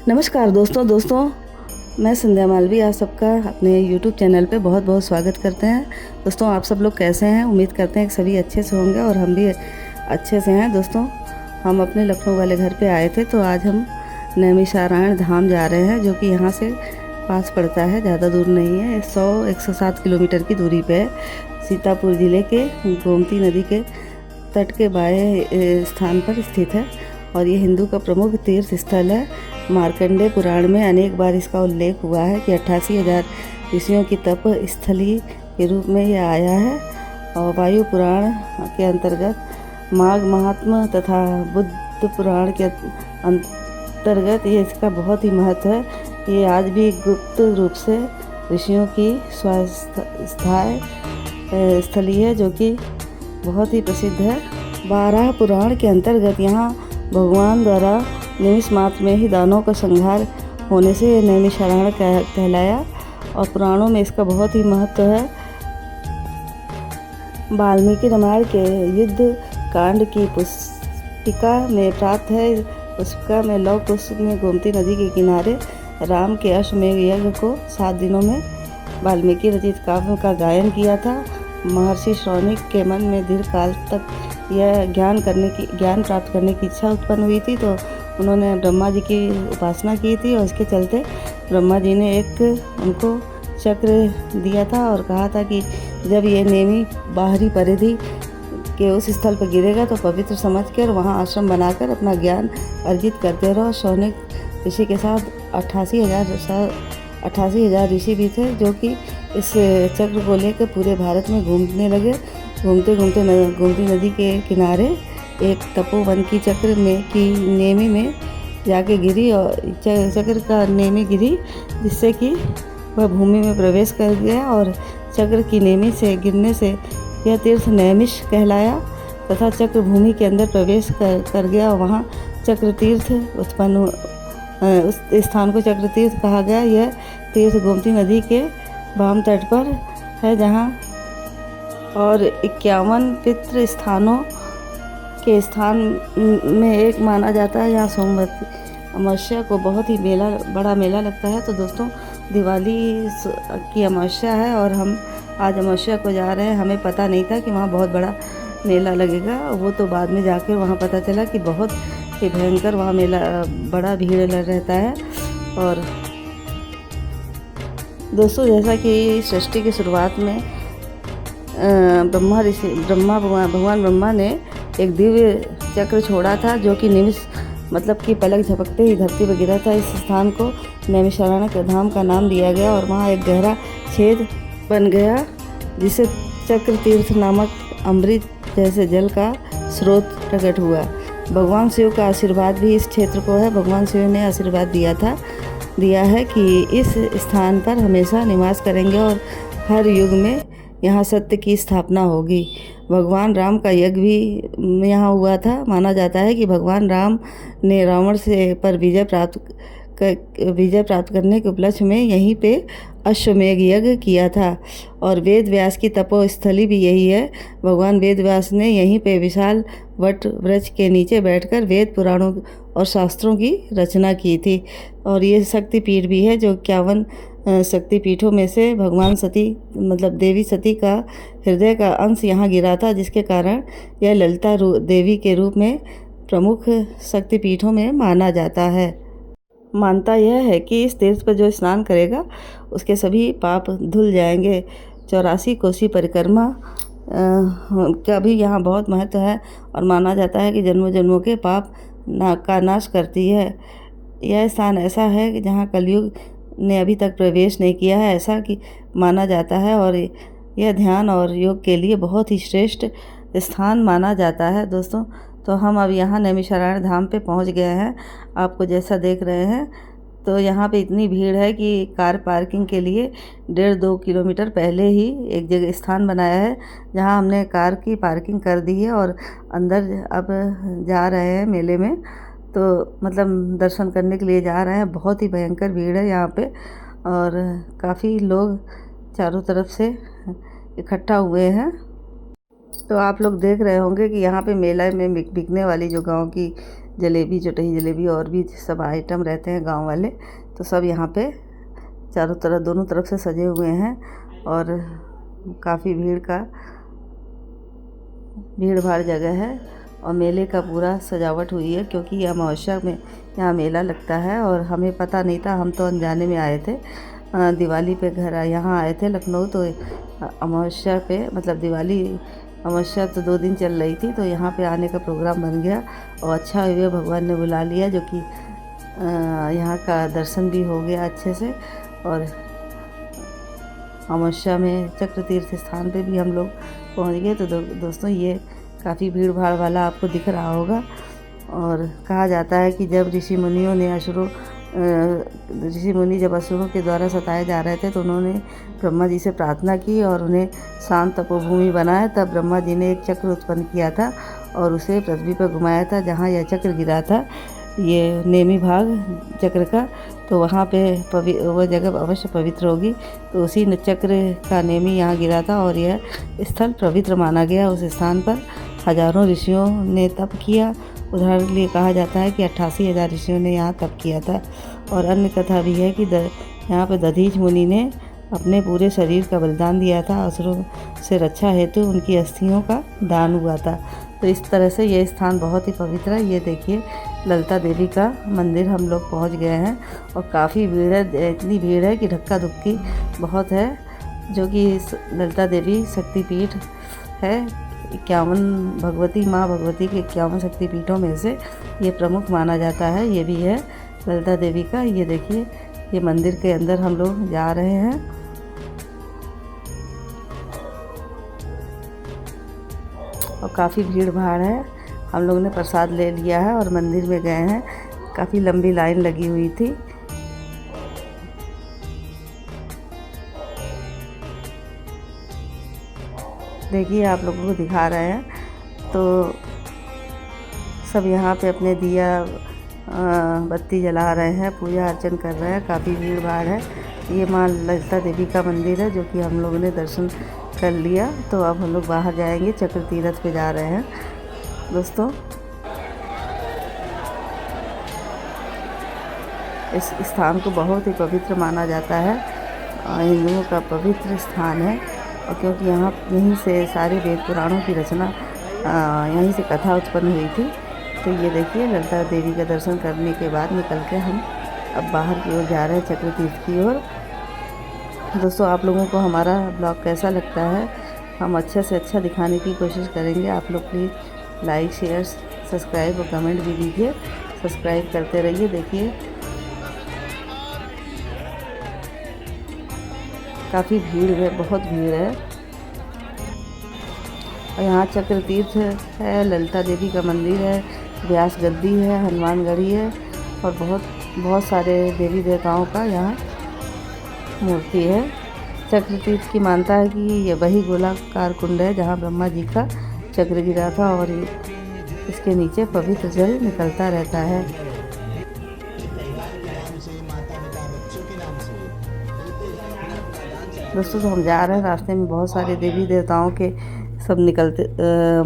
नमस्कार दोस्तों, मैं संध्या मालवी आप सबका अपने YouTube चैनल पे बहुत बहुत स्वागत करते हैं। दोस्तों, आप सब लोग कैसे हैं? उम्मीद करते हैं कि सभी अच्छे से होंगे और हम भी अच्छे से हैं। दोस्तों, हम अपने लखनऊ वाले घर पे आए थे, तो आज हम नैमिषारण्य धाम जा रहे हैं, जो कि यहाँ से पास पड़ता है, ज़्यादा दूर नहीं है। 107 किलोमीटर की दूरी पे है। सीतापुर ज़िले के गोमती नदी के तट के बाएं स्थान पर स्थित है और ये हिंदू का प्रमुख तीर्थ स्थल है। मार्कंडेय पुराण में अनेक बार इसका उल्लेख हुआ है कि 88,000 ऋषियों की तप स्थली के रूप में यह आया है। और वायु पुराण के अंतर्गत, माघ महात्मा तथा बुद्ध पुराण के अंतर्गत ये इसका बहुत ही महत्व है। ये आज भी गुप्त रूप से ऋषियों की स्वास्थ्य स्थली है, जो कि बहुत ही प्रसिद्ध है। 12 पुराण के अंतर्गत यहाँ भगवान द्वारा निमिष मात्र में ही दानों का संहार होने से यह नैमिषारण्य कहलाया और पुराणों में इसका बहुत ही महत्व है। वाल्मीकि रामायण के युद्ध कांड की पुस्तिका में प्राप्त है। पुस्तिका में लौह पुष्प में गोमती नदी के किनारे राम के अश्वमेध यज्ञ को 7 दिनों में वाल्मीकि रचित काव्य का गायन किया था। महर्षि श्रौनिक के मन में दीर्घ काल तक यह ज्ञान प्राप्त करने की इच्छा उत्पन्न हुई थी, तो उन्होंने ब्रह्मा जी की उपासना की थी और इसके चलते ब्रह्मा जी ने एक उनको चक्र दिया था और कहा था कि जब ये नेमी बाहरी परिधि के उस स्थल पर गिरेगा तो पवित्र समझकर वहाँ आश्रम बनाकर अपना ज्ञान अर्जित करते रहो। शौनिक ऋषि के साथ 88,000 ऋषि भी थे, जो कि इस चक्र को लेकर पूरे भारत में घूमने लगे। घूमते घूमते गोमती नदी के किनारे एक तपोवन की चक्र में की नेमी में जाके गिरी और चक्र का नेमी गिरी, जिससे कि वह भूमि में प्रवेश कर गया और चक्र की नेमी से गिरने से यह तीर्थ नैमिष कहलाया तथा चक्र भूमि के अंदर प्रवेश कर गया और वहाँ चक्र तीर्थ उत्पन्न उस स्थान को चक्र तीर्थ कहा गया। यह तीर्थ गोमती नदी के वाम तट पर है, जहाँ और 51 पितृ स्थानों के स्थान में एक माना जाता है। यहाँ सोमवती अमावस्या को बहुत ही बड़ा मेला लगता है। तो दोस्तों, दिवाली की अमावस्या है और हम आज अमावस्या को जा रहे हैं। हमें पता नहीं था कि वहाँ बहुत बड़ा मेला लगेगा, वो तो बाद में जाकर वहाँ पता चला कि बहुत ही भयंकर वहाँ मेला बड़ा भीड़ रहता है। और दोस्तों, जैसा कि सृष्टि की शुरुआत में भगवान ब्रह्मा ने एक दिव्य चक्र छोड़ा था, जो कि निमिष मतलब कि पलक झपकते ही धरती पर गिरा था। इस स्थान को नैमिषारण्य धाम का नाम दिया गया और वहाँ एक गहरा छेद बन गया, जिसे चक्र तीर्थ नामक अमृत जैसे जल का स्रोत प्रकट हुआ। भगवान शिव का आशीर्वाद भी इस क्षेत्र को है। भगवान शिव ने आशीर्वाद दिया है कि इस स्थान पर हमेशा निवास करेंगे और हर युग में यहाँ सत्य की स्थापना होगी। भगवान राम का यज्ञ भी यहाँ हुआ था। माना जाता है कि भगवान राम ने रावण पर विजय प्राप्त करने के उपलक्ष्य में यहीं पे अश्वमेध यज्ञ किया था और वेद व्यास की तपोस्थली भी यही है। भगवान वेद व्यास ने यहीं पे विशाल वट वृक्ष के नीचे बैठकर वेद पुराणों और शास्त्रों की रचना की थी। और ये शक्तिपीठ भी है, जो 51 शक्तिपीठों में से भगवान सती मतलब देवी सती का हृदय का अंश यहाँ गिरा था, जिसके कारण यह ललिता देवी के रूप में प्रमुख शक्तिपीठों में माना जाता है। मानता यह है कि इस तीर्थ पर जो स्नान करेगा उसके सभी पाप धुल जाएंगे। 84 कोसी परिक्रमा का भी यहाँ बहुत महत्व है और माना जाता है कि जन्मों जन्मों के पाप का नाश करती है। यह स्थान ऐसा है कि जहाँ कलयुग ने अभी तक प्रवेश नहीं किया है, ऐसा कि माना जाता है और यह ध्यान और योग के लिए बहुत ही श्रेष्ठ स्थान माना जाता है। दोस्तों, तो हम अब यहाँ नैमिषारण्य धाम पे पहुँच गए हैं। आपको जैसा देख रहे हैं, तो यहाँ पे इतनी भीड़ है कि कार पार्किंग के लिए 1.5-2 किलोमीटर पहले ही एक जगह स्थान बनाया है, जहाँ हमने कार की पार्किंग कर दी है और अंदर अब जा रहे हैं मेले में। तो मतलब दर्शन करने के लिए जा रहे हैं। बहुत ही भयंकर भीड़ है यहाँ पे और काफ़ी लोग चारों तरफ से इकट्ठा हुए हैं। तो आप लोग देख रहे होंगे कि यहाँ पे मेला में बिकने वाली जो गांव की जलेबी, चटई जलेबी और भी सब आइटम रहते हैं गांव वाले, तो सब यहाँ पे चारों तरफ, दोनों तरफ से सजे हुए हैं और काफ़ी भीड़ भाड़ जगह है और मेले का पूरा सजावट हुई है, क्योंकि यह अमावस्या में यहाँ मेला लगता है और हमें पता नहीं था। हम तो अनजाने में आए थे, दिवाली पे घर यहाँ आए थे लखनऊ, तो अमावस्या पे मतलब दिवाली अमावस्या तो 2 दिन चल रही थी, तो यहाँ पे आने का प्रोग्राम बन गया और अच्छा हुआ, भगवान ने बुला लिया, जो कि यहाँ का दर्शन भी हो गया अच्छे से। और अमावस्या में चक्र तीर्थ स्थान पे भी हम लोग पहुँच गए। तो दोस्तों ये काफ़ी भीड़ भाड़ वाला आपको दिख रहा होगा। और कहा जाता है कि जब ऋषि मुनि जब असुरों के द्वारा सताए जा रहे थे, तो उन्होंने ब्रह्मा जी से प्रार्थना की और उन्हें शांत तपोभूमि बनाया। तब ब्रह्मा जी ने एक चक्र उत्पन्न किया था और उसे पृथ्वी पर घुमाया था। जहाँ यह चक्र गिरा था, ये नेमी भाग चक्र का, तो वहाँ पे वह जगह अवश्य पवित्र होगी। तो उसी चक्र का नेमी यहाँ गिरा था और यह स्थल पवित्र माना गया। उस स्थान पर हजारों ऋषियों ने तप किया। उदाहरण के लिए कहा जाता है कि 88,000 ऋषियों ने यहाँ तप किया था। और अन्य कथा भी है कि यहाँ पर दधीच मुनि ने अपने पूरे शरीर का बलिदान दिया था। असुरों से रक्षा हेतु उनकी अस्थियों का दान हुआ था। तो इस तरह से ये स्थान बहुत ही पवित्र है। ये देखिए ललिता देवी का मंदिर हम लोग पहुंच गए हैं और काफ़ी भीड़ है, इतनी भीड़ है कि धक्का धुक्की बहुत है, जो कि ललिता देवी शक्तिपीठ है। 51 माँ भगवती के 51 शक्तिपीठों में से ये प्रमुख माना जाता है। ये भी है ललिता देवी का। ये देखिए, ये मंदिर के अंदर हम लोग जा रहे हैं और काफ़ी भीड़ भाड़ है। हम लोग ने प्रसाद ले लिया है और मंदिर में गए हैं। काफ़ी लंबी लाइन लगी हुई थी। देखिए आप लोगों को दिखा रहे हैं, तो सब यहाँ पे अपने दिया बत्ती जला रहे हैं, पूजा अर्चन कर रहे हैं। काफ़ी भीड़ भाड़ है। ये माँ ललिता देवी का मंदिर है, जो कि हम लोगों ने दर्शन कर लिया। तो अब हम लोग बाहर जाएंगे, चक्र तीर्थ पे जा रहे हैं दोस्तों। इस स्थान को बहुत ही पवित्र माना जाता है, हिंदुओं का पवित्र स्थान है। और क्योंकि यहीं से सारे वेद पुराणों की रचना, यहीं से कथा उत्पन्न हुई थी। तो ये देखिए ललिता देवी का दर्शन करने के बाद निकल के हम अब बाहर की ओर जा रहे हैं, चक्र तीर्थ की ओर। दोस्तों आप लोगों को हमारा ब्लॉग कैसा लगता है, हम अच्छे से अच्छा दिखाने की कोशिश करेंगे। आप लोग प्लीज़ लाइक, शेयर, सब्सक्राइब और कमेंट भी दीजिए। सब्सक्राइब करते रहिए। देखिए काफ़ी भीड़ है, बहुत भीड़ है। और यहाँ चक्र तीर्थ है, ललिता देवी का मंदिर है, व्यास गद्दी है, हनुमान गढ़ी है और बहुत सारे देवी देवताओं का यहाँ मूर्ति है। चक्र तीर्थ की मानता है कि ये वही गोलाकार कुंड है जहाँ ब्रह्मा जी का चक्र गिरा था और इसके नीचे पवित्र जल निकलता रहता है। दोस्तों तो हम जा रहे हैं, रास्ते में बहुत सारे देवी देवताओं के सब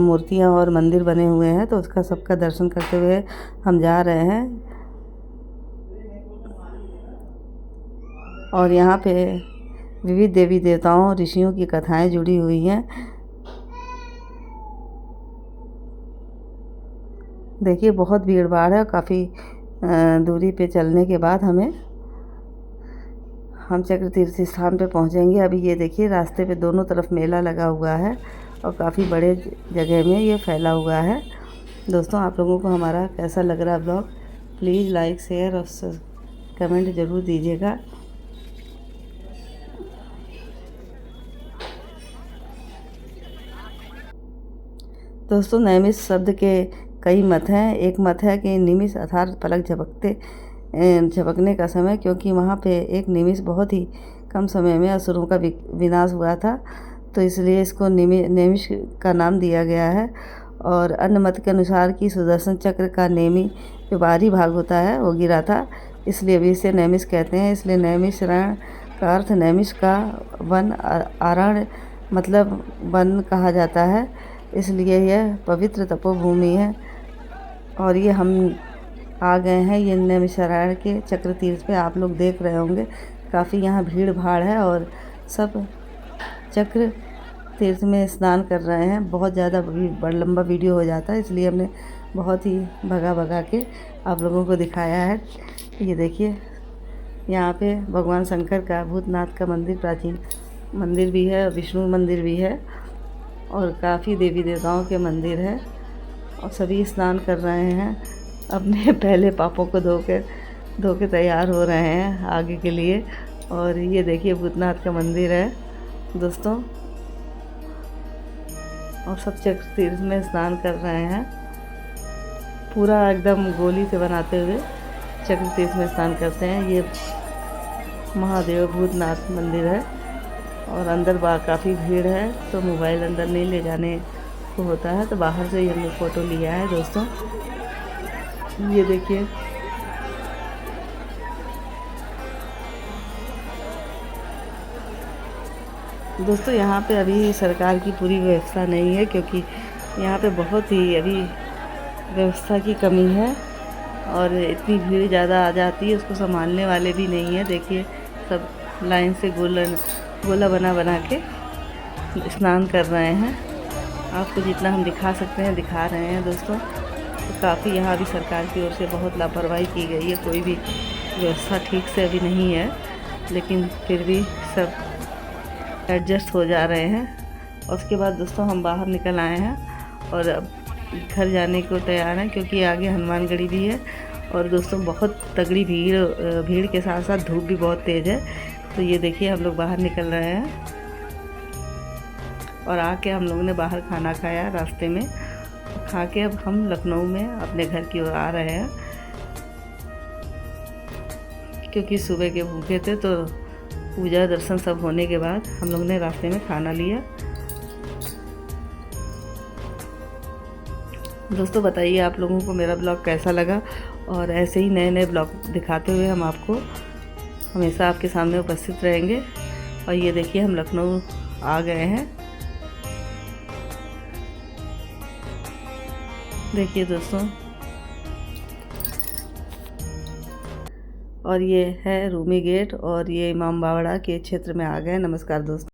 मूर्तियाँ और मंदिर बने हुए हैं, तो उसका सबका दर्शन करते हुए हम जा रहे हैं। और यहाँ पे विविध देवी देवताओं, ऋषियों की कथाएं जुड़ी हुई हैं। देखिए बहुत भीड़ भाड़ है। काफ़ी दूरी पे चलने के बाद हम चक्र तीर्थ स्थान पे पहुँचेंगे। अभी ये देखिए रास्ते पे दोनों तरफ मेला लगा हुआ है और काफ़ी बड़े जगह में ये फैला हुआ है। दोस्तों आप लोगों को हमारा कैसा लग रहा है ब्लॉग, प्लीज़ लाइक, शेयर और कमेंट ज़रूर दीजिएगा। दोस्तों नैमिष शब्द के कई मत हैं। एक मत है कि निमिष अर्थात पलक झपकने का समय, क्योंकि वहाँ पे एक निमिष बहुत ही कम समय में असुरों का विनाश हुआ था, तो इसलिए इसको नेमिष का नाम दिया गया है। और अन्य मत के अनुसार कि सुदर्शन चक्र का नेमी जो बाहरी भाग होता है वो गिरा था, इसलिए भी इसे नैमिष कहते हैं। इसलिए नैमिषारण्य का अर्थ नैमिष का वन, अरण्य मतलब वन कहा जाता है। इसलिए यह पवित्र तपोभूमि है। और ये हम आ गए हैं ये नैमिषारण्य के चक्र तीर्थ पे। आप लोग देख रहे होंगे काफ़ी यहाँ भीड़ भाड़ है और सब चक्र तीर्थ में स्नान कर रहे हैं। बहुत ज़्यादा बड़ा लंबा वीडियो हो जाता है, इसलिए हमने बहुत ही भगा के आप लोगों को दिखाया है। ये देखिए यहाँ पे भगवान शंकर का भूतनाथ का मंदिर, प्राचीन मंदिर भी है, विष्णु मंदिर भी है और काफ़ी देवी देवताओं के मंदिर है। और सभी स्नान कर रहे हैं, अपने पहले पापों को धो के तैयार हो रहे हैं आगे के लिए। और ये देखिए भूतनाथ का मंदिर है दोस्तों, और सब चक्र तीर्थ में स्नान कर रहे हैं। पूरा एकदम गोली से बनाते हुए चक्र तीर्थ में स्नान करते हैं। ये महादेव भूतनाथ मंदिर है और अंदर काफ़ी भीड़ है, तो मोबाइल अंदर नहीं ले जाने को होता है, तो बाहर से ही हमने फ़ोटो लिया है दोस्तों। ये देखिए दोस्तों, यहाँ पे अभी सरकार की पूरी व्यवस्था नहीं है, क्योंकि यहाँ पे बहुत ही अभी व्यवस्था की कमी है और इतनी भीड़ ज़्यादा आ जाती है, उसको संभालने वाले भी नहीं है। देखिए सब लाइन से गोला बना के स्नान कर रहे हैं। आपको जितना हम दिखा सकते हैं दिखा रहे हैं दोस्तों। तो काफ़ी यहाँ भी सरकार की ओर से बहुत लापरवाही की गई है, कोई भी व्यवस्था ठीक से अभी नहीं है, लेकिन फिर भी सब एडजस्ट हो जा रहे हैं। और उसके बाद दोस्तों हम बाहर निकल आए हैं और अब घर जाने को तैयार हैं, क्योंकि आगे हनुमानगढ़ी भी है। और दोस्तों बहुत तगड़ी भीड़ के साथ साथ धूप भी बहुत तेज़ है। तो ये देखिए हम लोग बाहर निकल रहे हैं और आके हम लोगों ने बाहर खाना खाया रास्ते में। खा के अब हम लखनऊ में अपने घर की ओर आ रहे हैं, क्योंकि सुबह के भूखे थे। तो पूजा दर्शन सब होने के बाद हम लोग ने रास्ते में खाना लिया। दोस्तों बताइए आप लोगों को मेरा ब्लॉग कैसा लगा, और ऐसे ही नए ब्लॉग दिखाते हुए हम आपको हमेशा आपके सामने उपस्थित रहेंगे। और ये देखिए हम लखनऊ आ गए हैं। देखिए दोस्तों, और ये है रूमी गेट और ये इमाम बावड़ा के क्षेत्र में आ गए। नमस्कार दोस्तों।